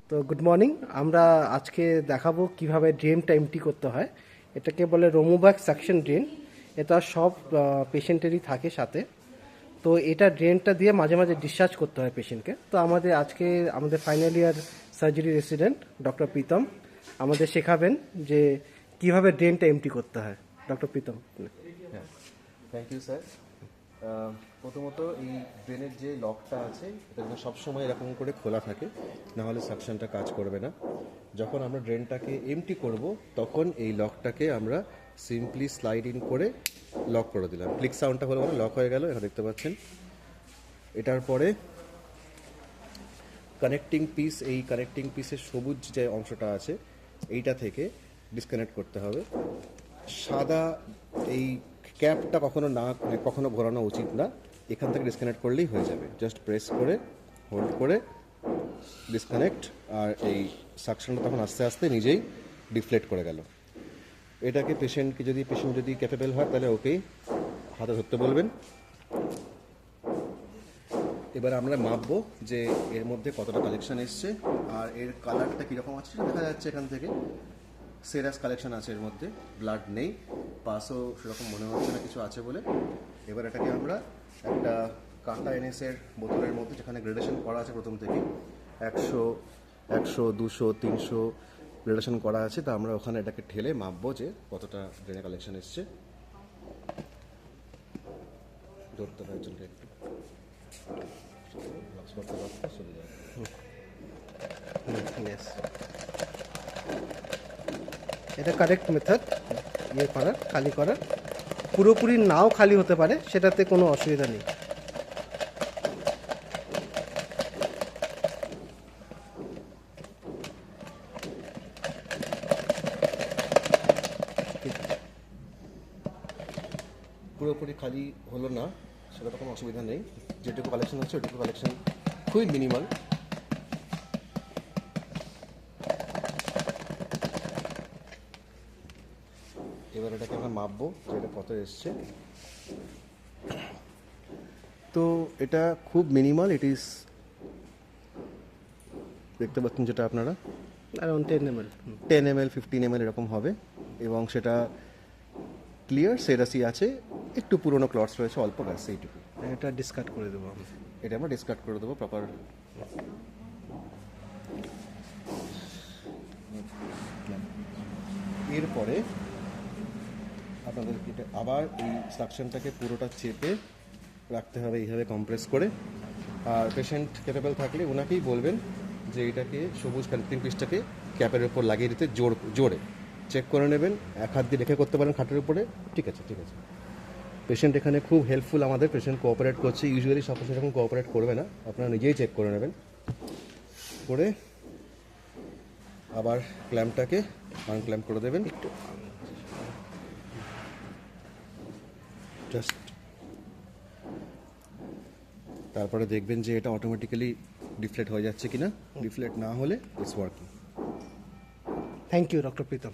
তো good morning. আমরা আজকে দেখাবো কিভাবে ড্রেনটা এমটি করতে হয়। এটাকে বলে রোমোব্যাক সাকশন ড্রেন। এটা সব পেশেন্টেরই থাকে সাথে। তো এটা ড্রেনটা দিয়ে মাঝে মাঝে ডিসচার্জ করতে হয় পেশেন্টকে। তো আমাদের final year surgery resident doctor Pritam আমাদের শেখাবেন যে কিভাবে ড্রেনটা এমটি করতে হয়। ডক্টর প্রীতম। হ্যাঁ, থ্যাংক ইউ স্যার। প্রথমত এই ড্রেনের যে লকটা আছে এটা যেন সবসময় এরকম করে খোলা থাকে, না হলে সাকশনটা কাজ করবে না। যখন আমরা ড্রেনটাকে এমটি করব তখন এই লকটাকে আমরা সিম্পলি স্লাইড ইন করে লক করে দিলাম। ক্লিক সাউন্ডটা হলো মানে লক হয়ে গেল, এখানে দেখতে পাচ্ছেন। এটার পরে কানেক্টিং পিস, এই কানেক্টিং পিসের সবুজ যে অংশটা আছে এইটা থেকে ডিসকানেক্ট করতে হবে। সাদা এই ক্যাপটা কখনো ঘোরানো উচিত না, এখান থেকে ডিসকানেক্ট করলেই হয়ে যাবে। জাস্ট প্রেস করে হোল্ড করে ডিসকানেক্ট, আর এই সাকশনটা তখন আস্তে আস্তে নিজেই ডিফ্লেক্ট করে গেল। এটাকে পেশেন্ট যদি ক্যাপেবল হয় তাহলে ওকেই হাতে ধরতে বলবেন। এবার আমরা মাপবো যে এর মধ্যে কতটা কালেকশন এসছে আর এর কালারটা কীরকম আছে সেটা দেখা যাচ্ছে এখান থেকে। সেরাস কালেকশন আছে এর মধ্যে, ব্লাড নেই, পাসও সেরকম মনে হচ্ছে না কিছু আছে বলে। এবার এটাকে আমরা একটা কাঁটা এনএসের বোতলের মধ্যে, যেখানে গ্রেডেশন করা আছে প্রথম থেকেই 100, 200, 300 গ্রেডেশন করা আছে, তা আমরা ওখানে এটাকে ঠেলে মাপবো যে কতটা ড্রেনে কালেকশন এসছে। ধরতে হবে একজনকে একটু, চলে যায়। এটা কারেক্ট মেথড করার, খালি করার। পুরোপুরি নাও খালি হতে পারে, সেটাতে কোনো অসুবিধা নেই। পুরোপুরি খালি হলো না, সেটা তো কোনো অসুবিধা নেই। যেটুকু কালেকশন হচ্ছে ওইটুকু কালেকশন খুবই মিনিমাল। এবার এটাকে আমরা মাপবো যে এটা কত এসছে। তো এটা খুব মিনিমাল, ইট ইজ, দেখতে পাচ্ছেন যেটা আপনারা অ্যারাউন্ড 10 ml। 10 ml 15 ml এরকম হবে, এবং সেটা ক্লিয়ার সেরাসি আছে, একটু পুরোনো ক্লটস রয়েছে অল্প, ব্যাস এইটুকু। এটা ডিসকার্ড করে দেবো আমি। এটা আমরা ডিসকার্ড করে দেবো প্রপার। এরপরে আপনাদের এটা আবার এই সাকশনটাকে পুরোটা চেপে রাখতে হবে এইভাবে কম্প্রেস করে। আর পেশেন্ট ক্যাপেবল থাকলে ওনাকেই বলবেন যে এটাকে সবুজ কানেক্টিং পিসটাকে ক্যাপের উপর লাগিয়ে দিতে জোরে চেক করে নেবেন। এক হাত দিয়ে রেখে করতে পারেন খাটের উপরে, ঠিক আছে। পেশেন্ট এখানে খুব হেল্পফুল, আমাদের পেশেন্ট কোঅপারেট করছে। ইউজুয়ালি সব পেশেন্ট এরকম কোঅপারেট করবে না, আপনারা নিজেই চেক করে নেবেন। করে আবার ক্ল্যাম্পটাকে আনক্ল্যাম্প করে দেবেন একটু, জাস্ট। তারপরে দেখবেন যে এটা অটোমেটিক্যালি ডিফ্লেক্ট হয়ে যাচ্ছে কিনা। ডিফ্লেক্ট না হলে it's working. Thank you doctor Pritam.